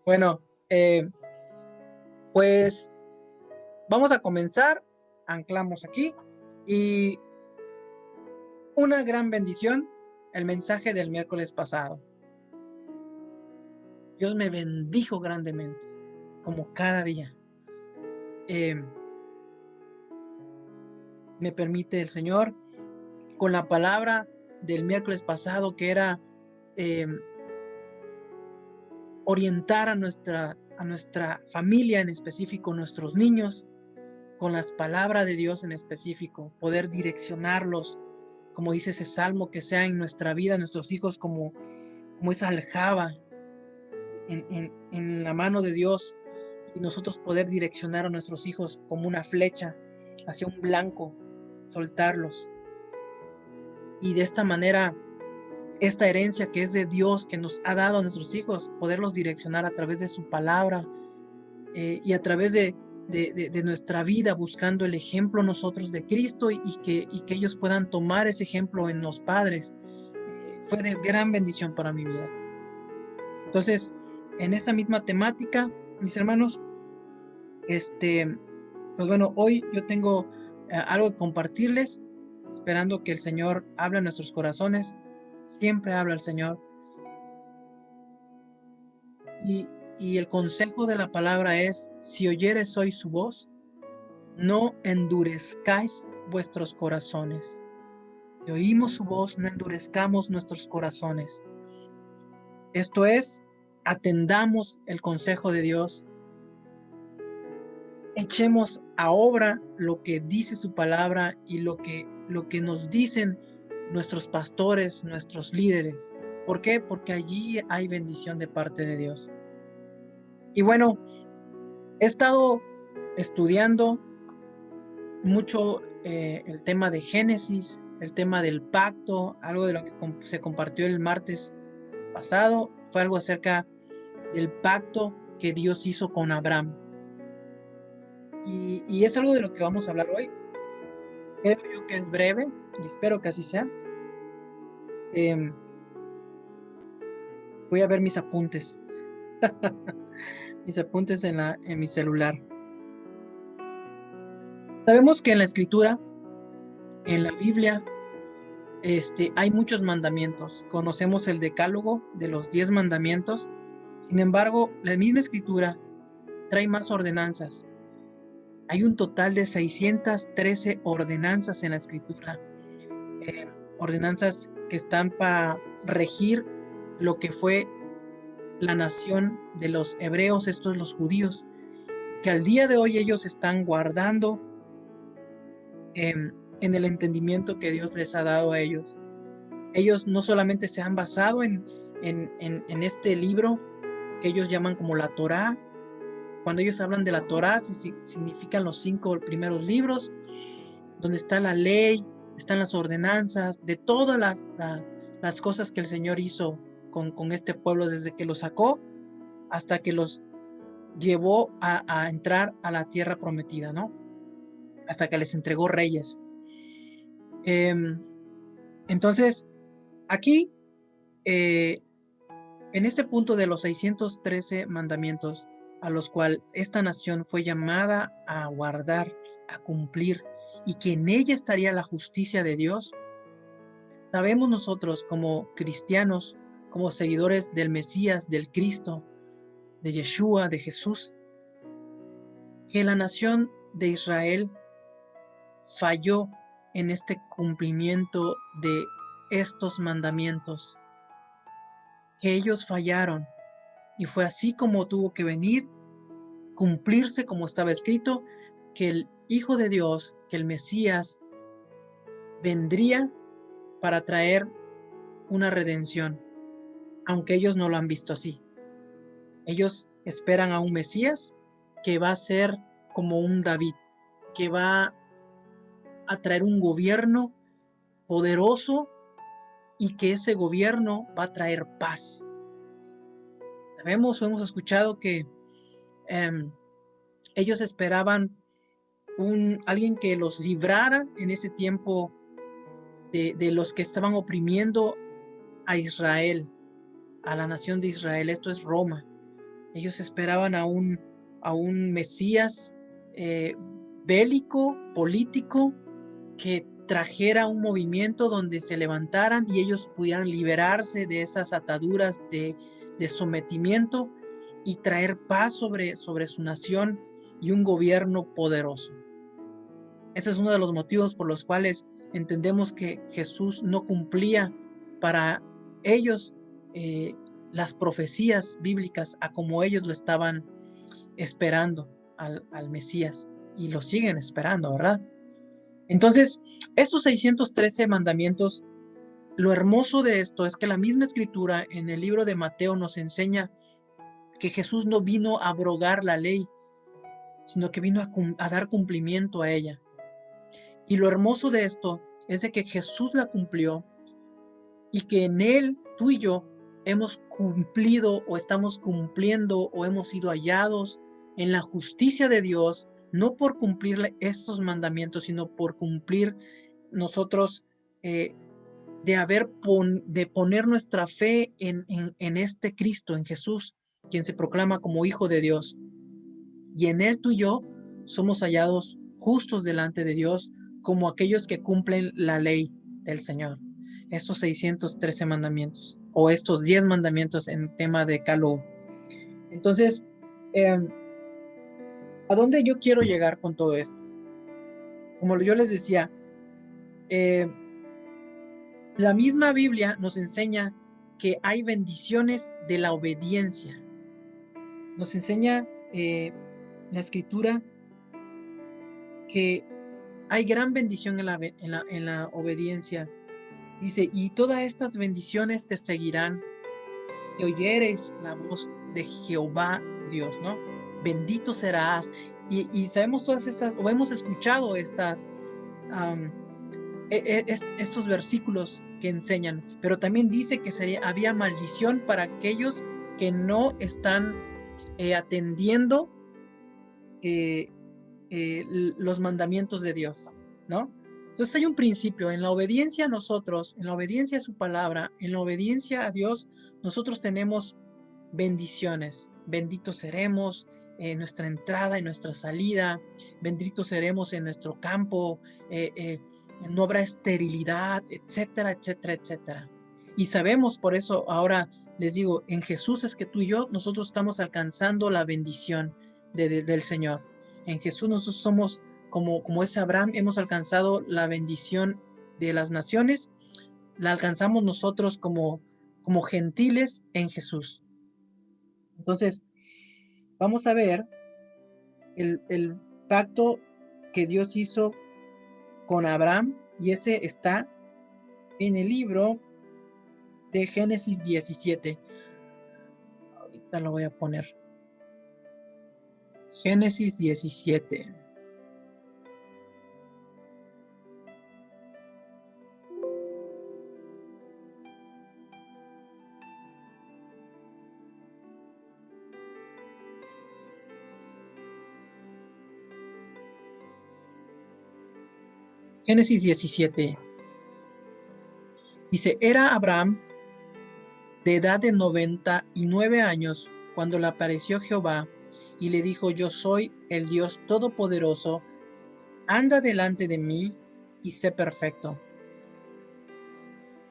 Bueno, pues vamos a comenzar. Anclamos aquí y una gran bendición, el mensaje del miércoles pasado. Dios me bendijo grandemente, como cada día. Eh, Me permite el Señor con la palabra del miércoles pasado que era eh, orientar a nuestra familia en específico, nuestros niños, con las palabras de Dios en específico, poder direccionarlos, como dice ese salmo, que sea en nuestra vida, nuestros hijos como esa aljaba en la mano de Dios, y nosotros poder direccionar a nuestros hijos como una flecha hacia un blanco, soltarlos. Y de esta manera, esta herencia que es de Dios, que nos ha dado a nuestros hijos, poderlos direccionar a través de su palabra, y a través de nuestra vida, buscando el ejemplo nosotros de Cristo, y que ellos puedan tomar ese ejemplo en los padres. Fue de gran bendición para mi vida. Entonces, en esa misma temática, mis hermanos, este, pues bueno, hoy yo tengo algo que compartirles, esperando que el Señor hable en nuestros corazones. Siempre habla el Señor. Y, y el consejo de la palabra es: si oyeres hoy su voz, no endurezcáis vuestros corazones. Si oímos su voz, no endurezcamos nuestros corazones. Esto es, atendamos el consejo de Dios, echemos a obra lo que dice su palabra y lo que nos dicen nuestros pastores, nuestros líderes. ¿Por qué? Porque allí hay bendición de parte de Dios. Y bueno, he estado estudiando mucho el tema de Génesis, el tema del pacto, algo de lo que se compartió el martes pasado, fue algo acerca del pacto que Dios hizo con Abraham. Y es algo de lo que vamos a hablar hoy. Creo yo que es breve y espero que así sea. Em, Voy a ver mis apuntes, mis apuntes en mi celular. Sabemos que en la Escritura, en la Biblia, hay muchos mandamientos. Conocemos el decálogo de los 10 mandamientos. Sin embargo, la misma Escritura trae más ordenanzas. Hay un total de 613 ordenanzas en la Escritura. eh, Ordenanzas que están para regir lo que fue la nación de los hebreos, estos los judíos, que al día de hoy ellos están guardando en el entendimiento que Dios les ha dado a ellos. Ellos no solamente se han basado en este libro que ellos llaman como la Torá. Cuando ellos hablan de la Torá, significan los 5 primeros libros, donde está la ley, están las ordenanzas, de todas las cosas que el Señor hizo con este pueblo desde que los sacó hasta que los llevó a entrar a la tierra prometida, ¿no? Hasta que les entregó reyes. Entonces, aquí, en este punto de los 613 mandamientos, a los cuales esta nación fue llamada a guardar, a cumplir, y que en ella estaría la justicia de Dios, sabemos nosotros como cristianos, como seguidores del Mesías, del Cristo, de Yeshua, de Jesús, que la nación de Israel falló en este cumplimiento de estos mandamientos, que ellos fallaron, y fue así como tuvo que venir, cumplirse como estaba escrito, que el Hijo de Dios, que el Mesías, vendría para traer una redención, aunque ellos no lo han visto así. Ellos esperan a un Mesías que va a ser como un David, que va a traer un gobierno poderoso y que ese gobierno va a traer paz. Sabemos o hemos escuchado que ellos esperaban alguien que los librara en ese tiempo de los que estaban oprimiendo a Israel, a la nación de Israel. Esto es Roma. Ellos esperaban a un Mesías eh, bélico, político, que trajera un movimiento donde se levantaran y ellos pudieran liberarse de esas ataduras de sometimiento y traer paz sobre su nación y un gobierno poderoso. Ese es uno de los motivos por los cuales entendemos que Jesús no cumplía para ellos las profecías bíblicas a como ellos lo estaban esperando al Mesías y lo siguen esperando, ¿verdad? Entonces, estos 613 mandamientos, lo hermoso de esto es que la misma escritura en el libro de Mateo nos enseña que Jesús no vino a abrogar la ley, sino que vino a dar cumplimiento a ella. Y lo hermoso de esto es de que Jesús la cumplió y que en él, tú y yo, hemos cumplido o estamos cumpliendo o hemos sido hallados en la justicia de Dios, no por cumplir estos mandamientos, sino por cumplir nosotros de poner nuestra fe en este Cristo, en Jesús, quien se proclama como Hijo de Dios. Y en él tú y yo somos hallados justos delante de Dios como aquellos que cumplen la ley del Señor. Estos 613 mandamientos o estos 10 mandamientos en tema de decálogo. Entonces, ¿a dónde yo quiero llegar con todo esto? Como yo les decía, la misma Biblia nos enseña que hay bendiciones de la obediencia. Nos enseña la escritura que hay gran bendición en la obediencia. Dice, y todas estas bendiciones te seguirán y oyeres la voz de Jehová Dios, ¿no? Bendito serás. Y sabemos todas estas, o hemos escuchado estos versículos que enseñan, pero también dice que había maldición para aquellos que no están atendiendo los mandamientos de Dios, ¿no? Entonces hay un principio, en la obediencia a nosotros, en la obediencia a su palabra, en la obediencia a Dios, nosotros tenemos bendiciones. Benditos seremos en nuestra entrada y nuestra salida, benditos seremos en nuestro campo, no habrá esterilidad, etcétera, etcétera, etcétera. Y sabemos, por eso ahora les digo, en Jesús es que tú y yo, nosotros estamos alcanzando la bendición del Señor. En Jesús nosotros somos como ese Abraham, hemos alcanzado la bendición de las naciones, la alcanzamos nosotros como gentiles en Jesús. Entonces, vamos a ver el pacto que Dios hizo con Abraham, y ese está en el libro de Génesis 17. Ahorita lo voy a poner. Génesis 17. Génesis 17. Dice, era Abraham de edad de 99 años cuando le apareció Jehová y le dijo, yo soy el Dios Todopoderoso, anda delante de mí y sé perfecto.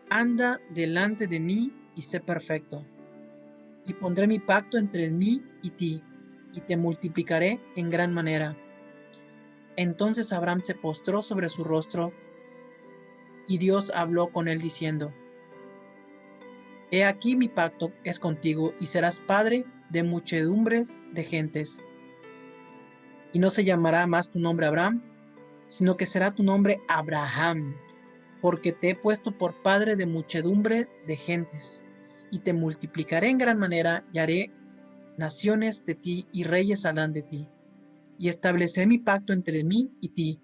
Anda delante de mí y sé perfecto. Y pondré mi pacto entre mí y ti, y te multiplicaré en gran manera. Entonces Abraham se postró sobre su rostro, y Dios habló con él diciendo, he aquí mi pacto es contigo, y serás padre de muchedumbres de gentes. Y no se llamará más tu nombre Abraham, sino que será tu nombre Abraham, porque te he puesto por padre de muchedumbre de gentes, y te multiplicaré en gran manera, y haré naciones de ti, y reyes saldrán de ti. Y estableceré mi pacto entre mí y ti,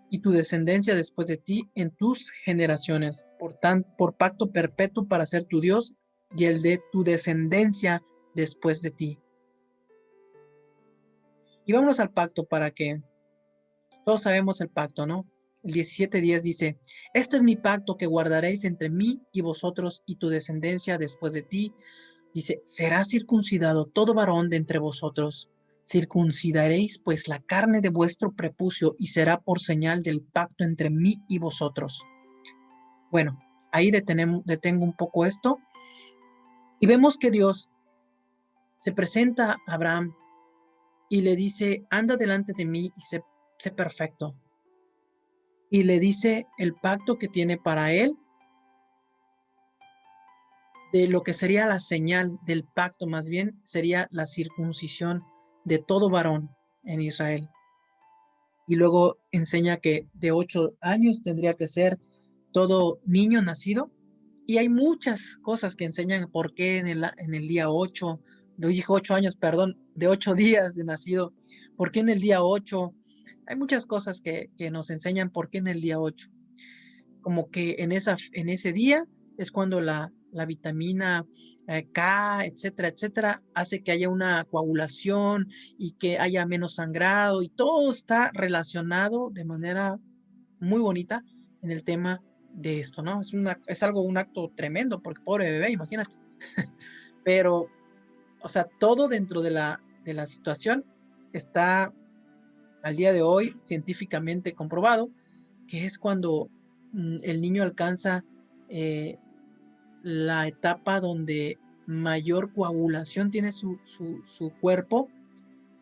y tu descendencia después de ti en tus generaciones, por pacto perpetuo para ser tu Dios, y el de tu descendencia después de ti. Y vámonos al pacto para que todos sabemos el pacto, ¿no? El 17:10 dice, este es mi pacto que guardaréis entre mí y vosotros y tu descendencia después de ti, Dice, será circuncidado todo varón de entre vosotros. Circuncidaréis pues la carne de vuestro prepucio y será por señal del pacto entre mí y vosotros. Bueno, ahí detengo un poco esto y vemos que Dios se presenta a Abraham y le dice, anda delante de mí y sé perfecto. Y le dice el pacto que tiene para él, de lo que sería la señal del pacto, más bien sería la circuncisión de todo varón en Israel. Y luego enseña que de 8 años tendría que ser todo niño nacido. Y hay muchas cosas que enseñan por qué en el día 8, lo dije 8 años, perdón, de 8 días de nacido, por qué en el día 8. Hay muchas cosas que nos enseñan por qué en el día 8. Como que en ese día es cuando la vitamina K, etcétera, etcétera, hace que haya una coagulación y que haya menos sangrado y todo está relacionado de manera muy bonita en el tema de esto, ¿no? Es algo, un acto tremendo, porque pobre bebé, imagínate. Pero, o sea, todo dentro de la situación está al día de hoy científicamente comprobado, que es cuando el niño alcanza eh, la etapa donde mayor coagulación tiene su cuerpo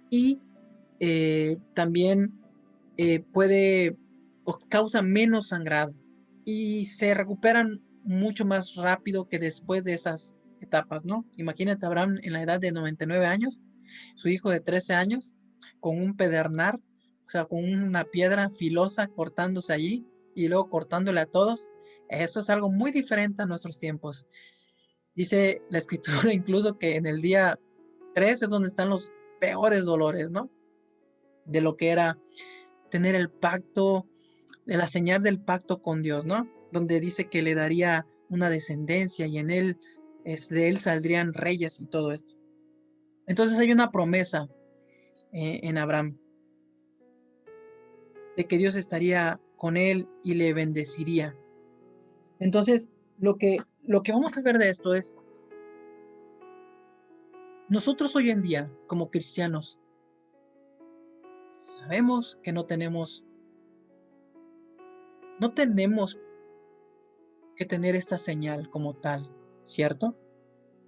y también puede o causa menos sangrado y se recuperan mucho más rápido que después de esas etapas, ¿no? Imagínate, Abraham en la edad de 99 años, su hijo de 13 años, con un pedernal, o sea, con una piedra filosa cortándose allí y luego cortándole a todos. Eso es algo muy diferente a nuestros tiempos. Dice la escritura incluso que en el día 3 es donde están los peores dolores, ¿no? De lo que era tener el pacto, de la señal del pacto con Dios, ¿no? Donde dice que le daría una descendencia y en él, de él saldrían reyes y todo esto. Entonces hay una promesa en Abraham de que Dios estaría con él y le bendeciría. Entonces, lo que vamos a ver de esto es, nosotros hoy en día, como cristianos, sabemos que no tenemos que tener esta señal como tal, ¿cierto?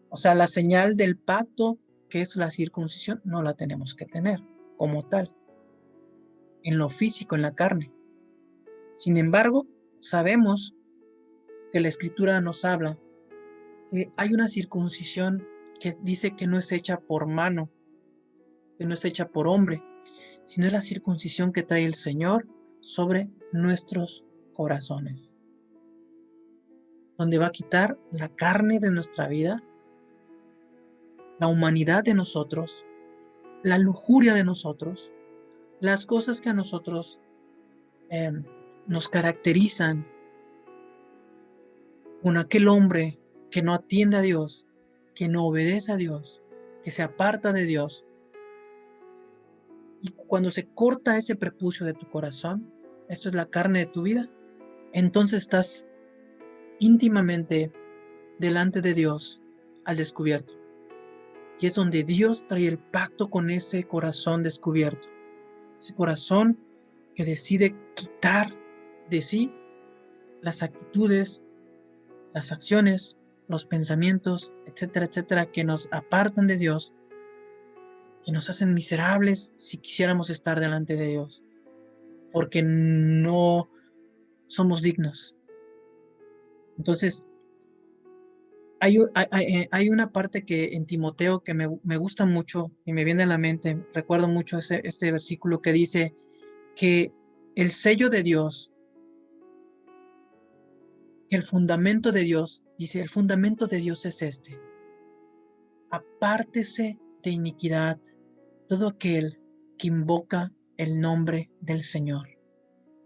O sea, la señal del pacto, que es la circuncisión, no la tenemos que tener como tal, en lo físico, en la carne. Sin embargo, sabemos que la Escritura nos habla que hay una circuncisión que dice que no es hecha por mano, que no es hecha por hombre, sino es la circuncisión que trae el Señor sobre nuestros corazones, donde va a quitar la carne de nuestra vida, la humanidad de nosotros, la lujuria de nosotros, las cosas que a nosotros eh, nos caracterizan con aquel hombre que no atiende a Dios, que no obedece a Dios, que se aparta de Dios. Y cuando se corta ese prepucio de tu corazón, esto es la carne de tu vida, entonces estás íntimamente delante de Dios al descubierto. Y es donde Dios trae el pacto con ese corazón descubierto. Ese corazón que decide quitar de sí las actitudes, las acciones, los pensamientos, etcétera, etcétera, que nos apartan de Dios, que nos hacen miserables si quisiéramos estar delante de Dios, porque no somos dignos. Entonces, hay una parte que en Timoteo que me gusta mucho y me viene a la mente, recuerdo mucho este versículo que dice que el sello de Dios, el fundamento de Dios, dice, el fundamento de Dios es este: apártese de iniquidad todo aquel que invoca el nombre del Señor.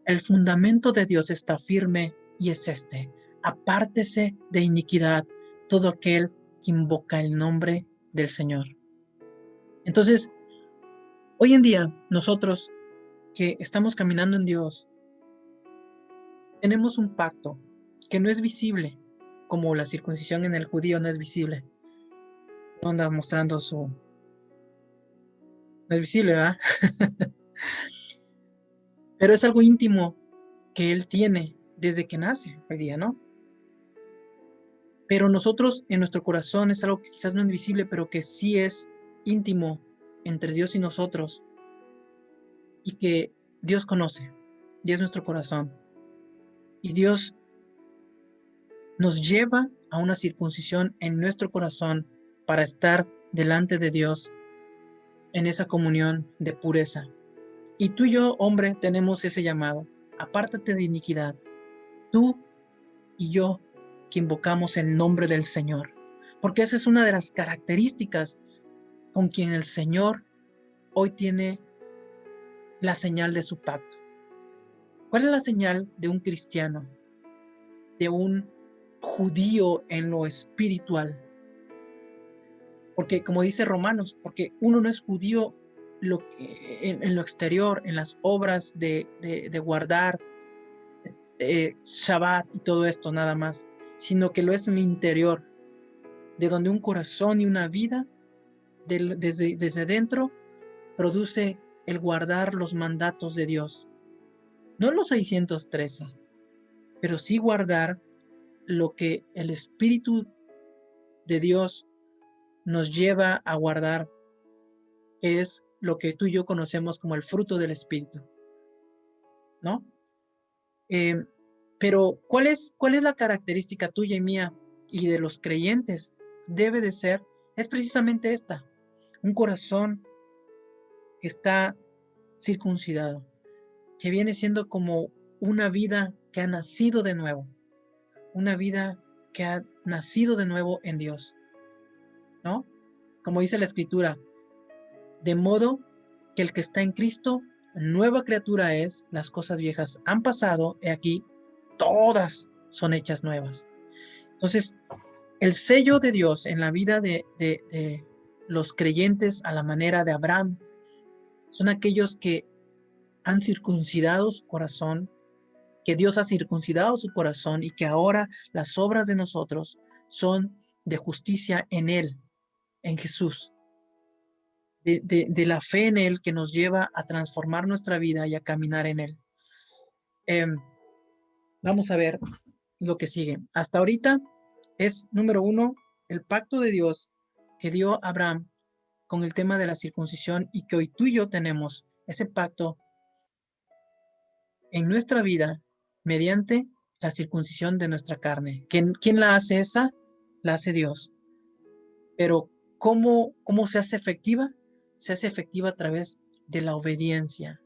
El fundamento de Dios está firme y es este: apártese de iniquidad todo aquel que invoca el nombre del Señor. Entonces, hoy en día, nosotros que estamos caminando en Dios, tenemos un pacto que no es visible, como la circuncisión en el judío no es visible, No anda mostrando su... No es visible, ¿verdad? Pero es algo íntimo que Él tiene desde que nace hoy día, ¿no? Pero nosotros, en nuestro corazón, es algo que quizás no es visible, pero que sí es íntimo entre Dios y nosotros, y que Dios conoce, y es nuestro corazón. Y Dios nos lleva a una circuncisión en nuestro corazón para estar delante de Dios en esa comunión de pureza. Y tú y yo, hombre, tenemos ese llamado. Apártate de iniquidad. Tú y yo que invocamos el nombre del Señor. Porque esa es una de las características con quien el Señor hoy tiene la señal de su pacto. ¿Cuál es la señal de un cristiano, de un judío en lo espiritual? Porque como dice Romanos, porque uno no es judío en lo exterior, en las obras de guardar Shabbat y todo esto nada más, sino que lo es en el interior, de donde un corazón y una vida desde dentro produce el guardar los mandatos de Dios. No los 613, pero sí guardar lo que el Espíritu de Dios nos lleva a guardar, que es lo que tú y yo conocemos como el fruto del Espíritu, ¿no? Eh, pero ¿cuál es la característica tuya y mía y de los creyentes? Debe de ser, es precisamente esta, un corazón que está circuncidado, que viene siendo como una vida que ha nacido de nuevo, una vida que ha nacido de nuevo en Dios, ¿no? Como dice la Escritura, de modo que el que está en Cristo, nueva criatura es, las cosas viejas han pasado, he aquí, todas son hechas nuevas. Entonces, el sello de Dios en la vida de los creyentes a la manera de Abraham son aquellos que han circuncidado su corazón, que Dios ha circuncidado su corazón y que ahora las obras de nosotros son de justicia en Él, en Jesús, de la fe en Él que nos lleva a transformar nuestra vida y a caminar en Él. Vamos a ver lo que sigue. Hasta ahorita es, número uno, el pacto de Dios que dio Abraham con el tema de la circuncisión y que hoy tú y yo tenemos ese pacto en nuestra vida mediante la circuncisión de nuestra carne. ¿Quién la hace esa? La hace Dios. Pero ¿cómo se hace efectiva? Se hace efectiva a través de la obediencia.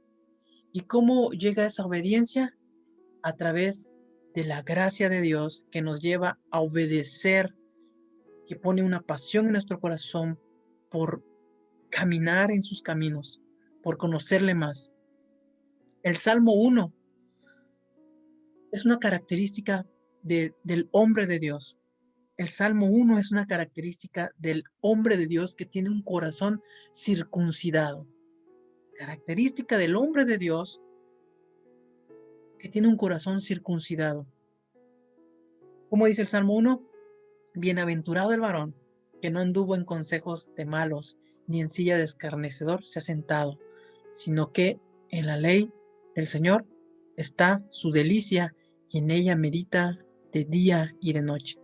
¿Y cómo llega esa obediencia? A través de la gracia de Dios que nos lleva a obedecer, que pone una pasión en nuestro corazón por caminar en sus caminos, por conocerle más. El Salmo 1 es una característica del hombre de Dios. El Salmo 1 es una característica del hombre de Dios que tiene un corazón circuncidado. Característica del hombre de Dios que tiene un corazón circuncidado. ¿Cómo dice el Salmo 1? Bienaventurado el varón que no anduvo en consejos de malos, ni en silla de escarnecedor se ha sentado, sino que en la ley del Señor está su delicia y en ella medita de día y de noche.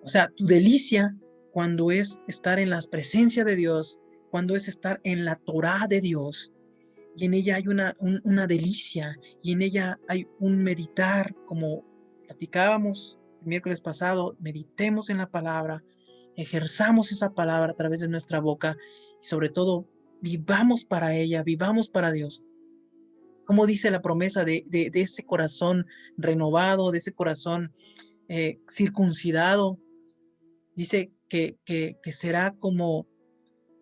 O sea, tu delicia cuando es estar en la presencia de Dios, cuando es estar en la Torá de Dios, y en ella hay una delicia, y en ella hay un meditar, como platicábamos el miércoles pasado, meditemos en la palabra, ejerzamos esa palabra a través de nuestra boca, y sobre todo, vivamos para ella, vivamos para Dios. Como dice la promesa de ese corazón renovado, de ese corazón circuncidado, dice que será como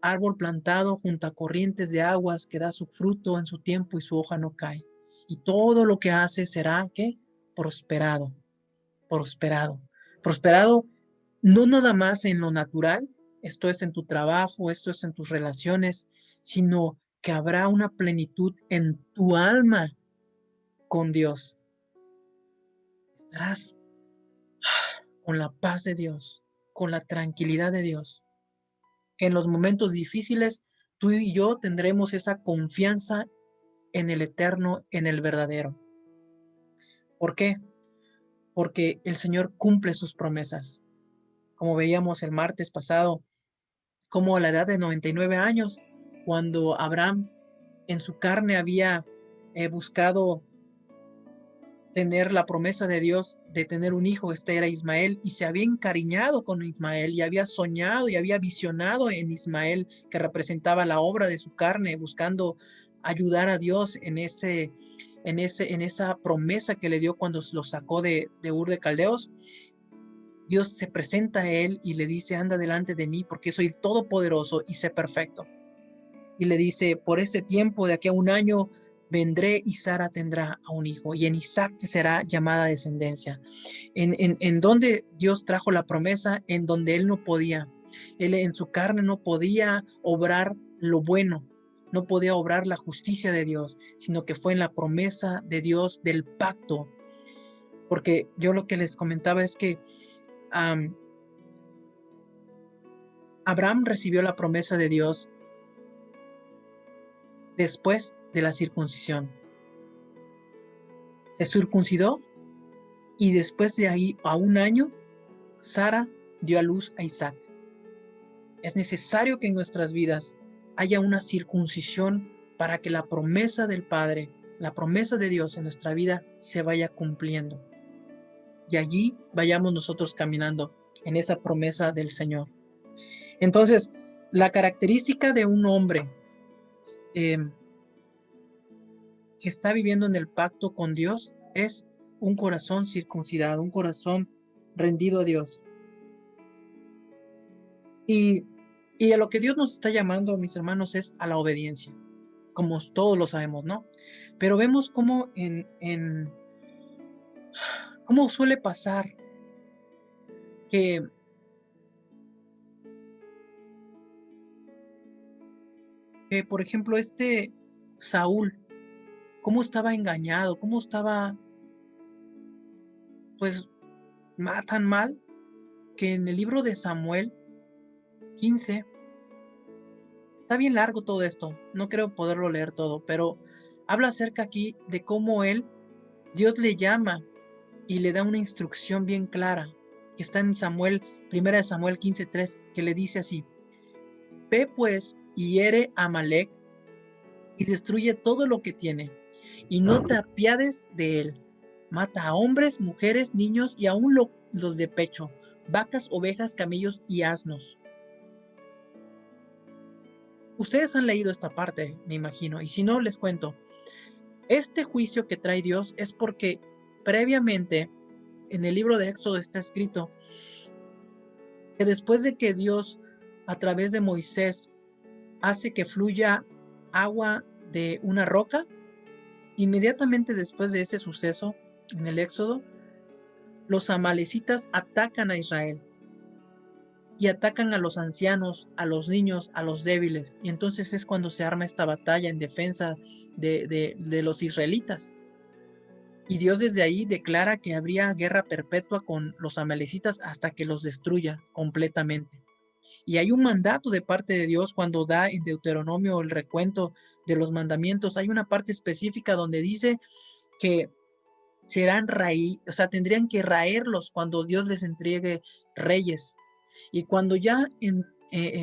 árbol plantado junto a corrientes de aguas que da su fruto en su tiempo y su hoja no cae. Y todo lo que hace será, ¿qué? Prosperado, prosperado. Prosperado no nada más en lo natural, esto es en tu trabajo, esto es en tus relaciones, sino que habrá una plenitud en tu alma con Dios. Estarás con la paz de Dios. con la tranquilidad de Dios. En los momentos difíciles, tú y yo tendremos esa confianza en el eterno, en el verdadero. ¿Por qué? Porque el Señor cumple sus promesas. Como veíamos el martes pasado, como a la edad de 99 años, cuando Abraham en su carne había buscado tener la promesa de Dios de tener un hijo, este era Ismael, y se había encariñado con Ismael y había soñado y había visionado en Ismael, que representaba la obra de su carne, buscando ayudar a Dios en esa promesa que le dio cuando lo sacó de Ur de Caldeos. Dios se presenta a él y le dice: anda delante de mí porque soy todopoderoso y sé perfecto. Y le dice: por ese tiempo, de aquí a un año, vendré y Sara tendrá a un hijo, y en Isaac será llamada descendencia. En donde Dios trajo la promesa, en donde él no podía. Él en su carne no podía obrar lo bueno, no podía obrar la justicia de Dios, sino que fue en la promesa de Dios del pacto. Porque yo lo que les comentaba es que Abraham recibió la promesa de Dios después de la circuncisión. Se circuncidó y después de ahí, a un año, Sara dio a luz a Isaac. Es necesario que en nuestras vidas haya una circuncisión para que la promesa del Padre, la promesa de Dios en nuestra vida se vaya cumpliendo. Y allí vayamos nosotros caminando en esa promesa del Señor. Entonces, la característica de un hombre que está viviendo en el pacto con Dios es un corazón circuncidado, un corazón rendido a Dios. Y a lo que Dios nos está llamando, mis hermanos, es a la obediencia, como todos lo sabemos, ¿no? Pero vemos cómo cómo suele pasar que por ejemplo, Saúl, cómo estaba engañado, cómo estaba, pues, tan mal, que en el libro de Samuel 15, está bien largo todo esto, no creo poderlo leer todo, pero habla acerca aquí de cómo Dios le llama y le da una instrucción bien clara, que está en primera de Samuel 15:3, que le dice así: ve pues y hiere a Amalec y destruye todo lo que tiene, y no te apiades de él. Mata a hombres, mujeres, niños y aún los de pecho, vacas, ovejas, camellos y asnos. Ustedes han leído esta parte, me imagino, y si no, les cuento. Este juicio que trae Dios es porque previamente en el libro de Éxodo está escrito que después de que Dios, a través de Moisés, hace que fluya agua de una roca, inmediatamente después de ese suceso, en el Éxodo, los amalecitas atacan a Israel y atacan a los ancianos, a los niños, a los débiles. Y entonces es cuando se arma esta batalla en defensa de los israelitas. Y Dios desde ahí declara que habría guerra perpetua con los amalecitas hasta que los destruya completamente. Y hay un mandato de parte de Dios cuando da en Deuteronomio el recuento de los mandamientos. Hay una parte específica donde dice que serán tendrían que raerlos cuando Dios les entregue reyes. Y cuando ya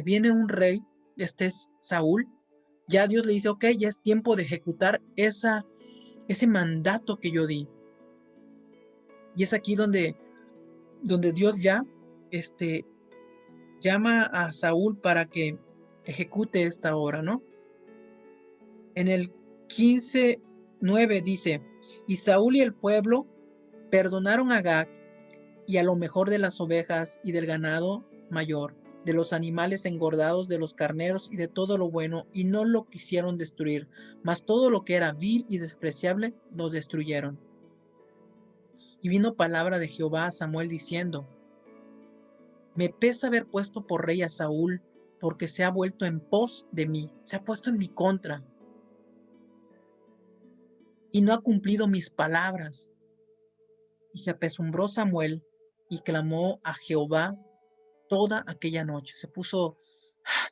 viene un rey, este es Saúl, ya Dios le dice: ok, ya es tiempo de ejecutar ese mandato que yo di. Y es aquí donde Dios ya llama a Saúl para que ejecute esta obra, ¿no? En el 15:9 dice: y Saúl y el pueblo perdonaron a Agag y a lo mejor de las ovejas y del ganado mayor, de los animales engordados, de los carneros y de todo lo bueno, y no lo quisieron destruir, mas todo lo que era vil y despreciable los destruyeron. Y vino palabra de Jehová a Samuel diciendo: me pesa haber puesto por rey a Saúl, porque se ha vuelto en pos de mí, se ha puesto en mi contra, y no ha cumplido mis palabras. Y se apesumbró Samuel y clamó a Jehová toda aquella noche. Se puso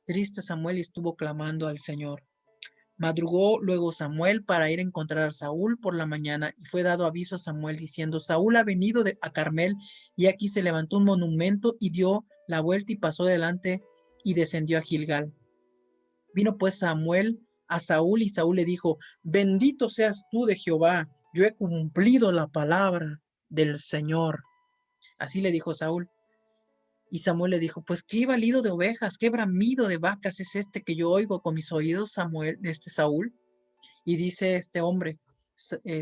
triste Samuel y estuvo clamando al Señor. Madrugó luego Samuel para ir a encontrar a Saúl por la mañana y fue dado aviso a Samuel diciendo, Saúl ha venido a Carmel y aquí se levantó un monumento y dio la vuelta y pasó delante y descendió a Gilgal. Vino pues Samuel a Saúl y Saúl le dijo, bendito seas tú de Jehová, yo he cumplido la palabra del Señor. Así le dijo Saúl. Y Samuel le dijo, pues qué balido de ovejas, qué bramido de vacas es este que yo oigo con mis oídos, Saúl. Y dice este hombre,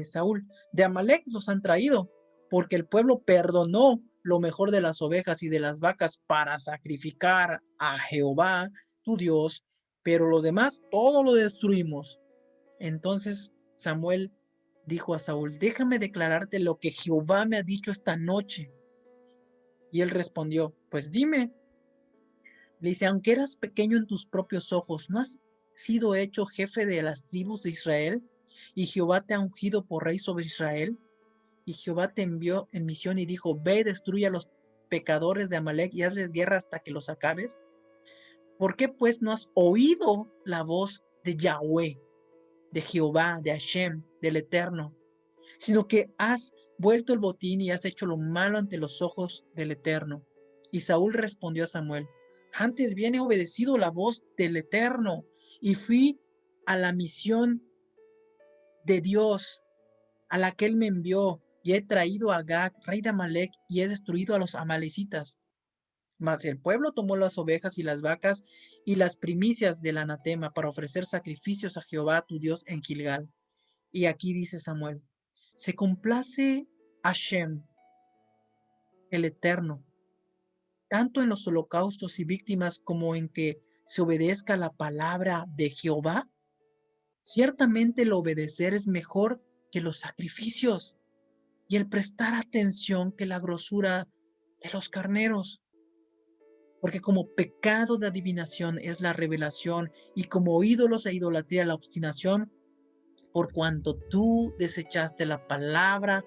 Saúl, de Amalec los han traído, porque el pueblo perdonó lo mejor de las ovejas y de las vacas para sacrificar a Jehová, tu Dios, pero lo demás todo lo destruimos. Entonces Samuel dijo a Saúl, déjame declararte lo que Jehová me ha dicho esta noche. Y él respondió, pues dime. Le dice, aunque eras pequeño en tus propios ojos, ¿no has sido hecho jefe de las tribus de Israel? Y Jehová te ha ungido por rey sobre Israel. Y Jehová te envió en misión y dijo, ve, destruye a los pecadores de Amalek y hazles guerra hasta que los acabes. ¿Por qué pues no has oído la voz de Yahweh, de Jehová, de Hashem, del Eterno, sino que has vuelto el botín y has hecho lo malo ante los ojos del Eterno? Y Saúl respondió a Samuel, antes bien he obedecido la voz del Eterno y fui a la misión de Dios a la que él me envió y he traído a Agag, rey de Amalek, y he destruido a los amalecitas. Mas el pueblo tomó las ovejas y las vacas y las primicias del anatema para ofrecer sacrificios a Jehová tu Dios en Gilgal. Y aquí dice Samuel, se complace Hashem, el Eterno, tanto en los holocaustos y víctimas como en que se obedezca la palabra de Jehová. Ciertamente el obedecer es mejor que los sacrificios y el prestar atención que la grosura de los carneros. Porque como pecado de adivinación es la revelación y como ídolos e idolatría la obstinación, por cuanto tú desechaste la palabra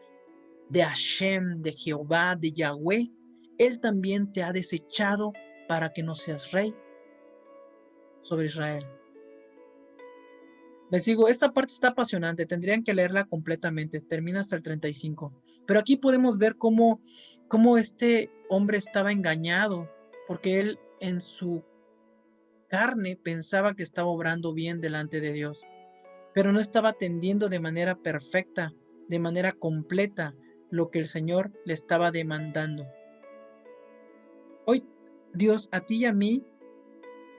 de Hashem, de Jehová, de Yahweh, Él también te ha desechado para que no seas rey sobre Israel. Les digo, esta parte está apasionante, tendrían que leerla completamente, termina hasta el 35. Pero aquí podemos ver cómo este hombre estaba engañado, porque él en su carne pensaba que estaba obrando bien delante de Dios, pero no estaba atendiendo de manera perfecta, de manera completa, lo que el Señor le estaba demandando. Hoy Dios a ti y a mí,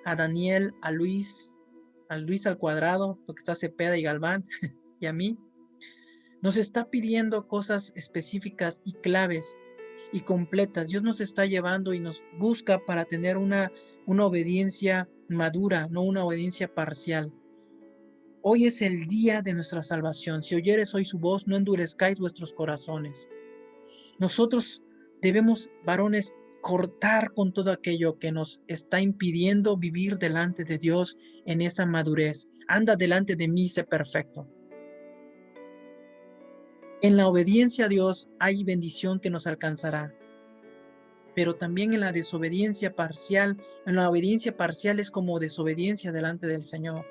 a Daniel, a Luis al cuadrado, porque está Cepeda y Galván, y a mí, nos está pidiendo cosas específicas y claves y completas. Dios nos está llevando y nos busca para tener una obediencia madura, no una obediencia parcial. Hoy es el día de nuestra salvación. Si oyeres hoy su voz, no endurezcáis vuestros corazones. Nosotros debemos, varones, cortar con todo aquello que nos está impidiendo vivir delante de Dios en esa madurez. Anda delante de mí, sé perfecto. En la obediencia a Dios hay bendición que nos alcanzará, pero también en la desobediencia parcial, es como desobediencia delante del Señor.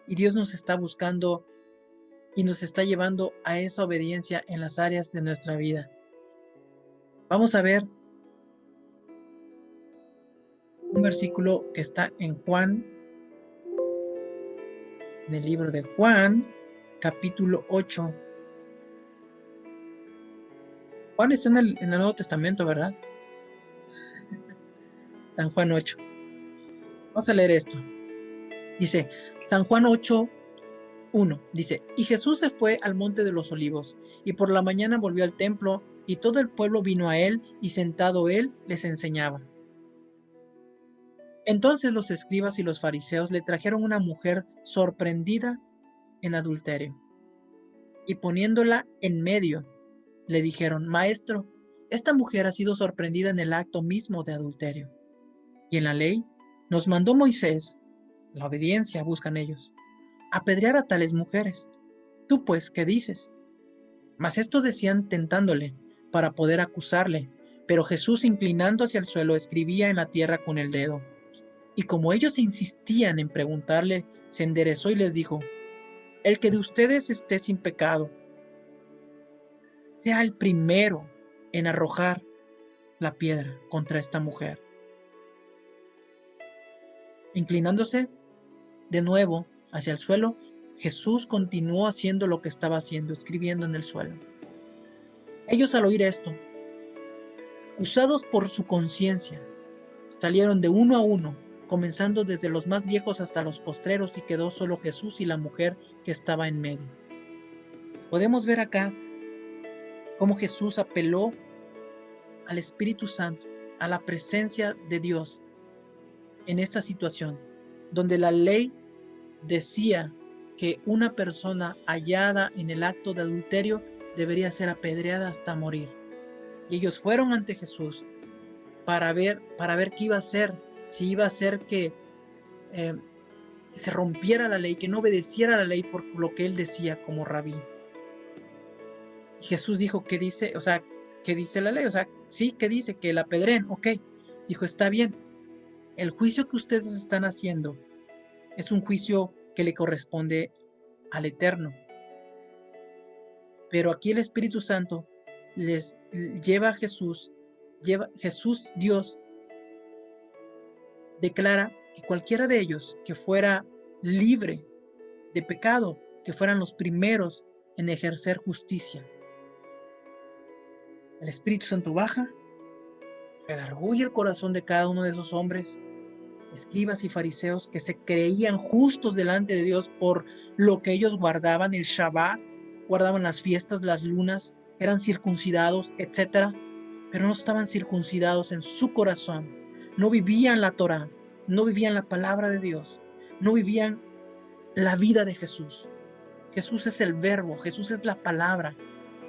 Y Dios nos está buscando y nos está llevando a esa obediencia en las áreas de nuestra vida. Vamos a ver un versículo que está en Juan, en el libro de Juan, capítulo 8. Juan está en el Nuevo Testamento, ¿verdad? San Juan 8. Vamos a leer esto. Dice, San Juan 8, 1. Dice, y Jesús se fue al monte de los olivos, y por la mañana volvió al templo, y todo el pueblo vino a él, y sentado él les enseñaba. Entonces los escribas y los fariseos le trajeron una mujer sorprendida en adulterio, y poniéndola en medio, le dijeron, Maestro, esta mujer ha sido sorprendida en el acto mismo de adulterio. Y en la ley nos mandó Moisés, la obediencia buscan ellos, apedrear a tales mujeres. Tú pues, ¿qué dices? Mas esto decían tentándole, para poder acusarle, Pero Jesús, inclinando hacia el suelo, escribía en la tierra con el dedo. Y como ellos insistían en preguntarle, se enderezó y les dijo: el que de ustedes esté sin pecado, sea el primero en arrojar la piedra contra esta mujer. Inclinándose de nuevo hacia el suelo, Jesús continuó haciendo lo que estaba haciendo, escribiendo en el suelo. Ellos, al oír esto, acusados por su conciencia, salieron de uno a uno, comenzando desde los más viejos hasta los postreros, y quedó solo Jesús y la mujer que estaba en medio. Podemos ver acá cómo Jesús apeló al Espíritu Santo, a la presencia de Dios en esta situación, donde la ley decía que una persona hallada en el acto de adulterio debería ser apedreada hasta morir. Y ellos fueron ante Jesús para ver qué iba a hacer, si iba a hacer que se rompiera la ley, que no obedeciera la ley por lo que él decía como rabí. Y Jesús dijo: ¿qué dice? O sea, ¿qué dice la ley? O sea, sí, ¿qué dice? Que la apedreen. Ok, dijo: está bien. El juicio que ustedes están haciendo es un juicio que le corresponde al Eterno. Pero aquí el Espíritu Santo les lleva a Jesús, Jesús Dios declara que cualquiera de ellos que fuera libre de pecado, que fueran los primeros en ejercer justicia. El Espíritu Santo baja, redarguye el corazón de cada uno de esos hombres, escribas y fariseos, que se creían justos delante de Dios por lo que ellos guardaban, el Shabbat, guardaban las fiestas, las lunas, eran circuncidados, etc. Pero no estaban circuncidados en su corazón, no vivían la Torah, no vivían la palabra de Dios, no vivían la vida de Jesús. Jesús es el verbo, Jesús es la palabra,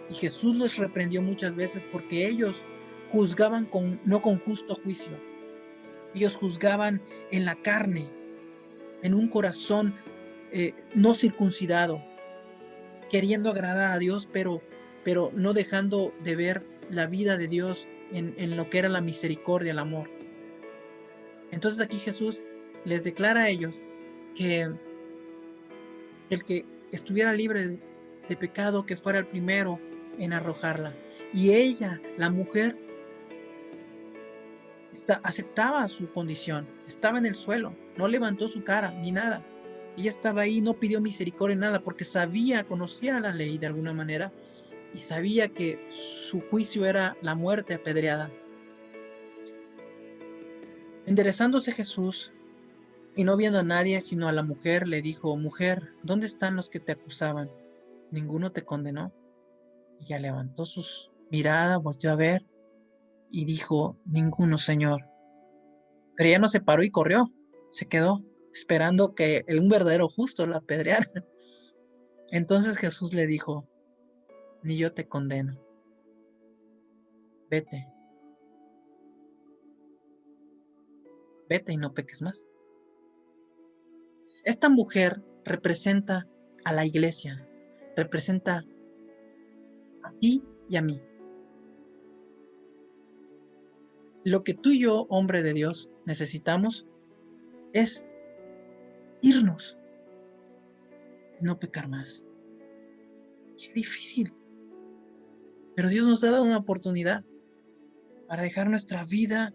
y Jesús los reprendió muchas veces porque ellos juzgaban no con justo juicio. Ellos juzgaban en la carne, en un corazón no circuncidado, queriendo agradar a Dios, pero no dejando de ver la vida de Dios en lo que era la misericordia, el amor. Entonces aquí Jesús les declara a ellos que el que estuviera libre de pecado, que fuera el primero en arrojarla. Y ella, la mujer, aceptaba su condición, estaba en el suelo, no levantó su cara ni nada. Ella estaba ahí, no pidió misericordia, nada, porque conocía la ley de alguna manera, y sabía que su juicio era la muerte apedreada. Enderezándose Jesús, y no viendo a nadie sino a la mujer, le dijo: mujer, ¿dónde están los que te acusaban? ¿Ninguno te condenó? Ella levantó sus miradas, volteó a ver y dijo: ninguno, Señor. Pero ella no se paró y corrió, se quedó esperando que un verdadero justo la apedreara. Entonces Jesús le dijo: ni yo te condeno, vete, vete y no peques más. Esta mujer representa a la iglesia, representa a ti y a mí. Lo que tú y yo, hombre de Dios, necesitamos es irnos y no pecar más. Qué difícil. Pero Dios nos ha dado una oportunidad para dejar nuestra vida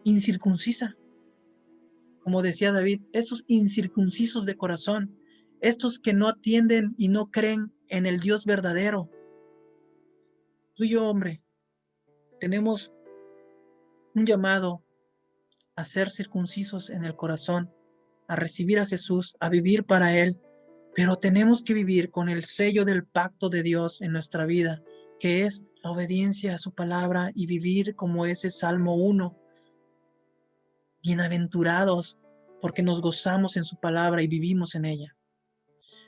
incircuncisa. Como decía David, estos incircuncisos de corazón, estos que no atienden y no creen en el Dios verdadero. Tú y yo, hombre, tenemos un llamado a ser circuncisos en el corazón, a recibir a Jesús, a vivir para Él, pero tenemos que vivir con el sello del pacto de Dios en nuestra vida, que es la obediencia a su palabra, y vivir como ese Salmo 1. Bienaventurados, porque nos gozamos en su palabra y vivimos en ella.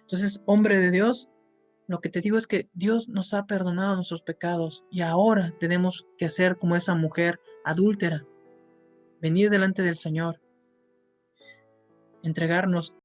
Entonces, hombre de Dios, lo que te digo es que Dios nos ha perdonado nuestros pecados, y ahora tenemos que hacer como esa mujer adúltera, venir delante del Señor, entregarnos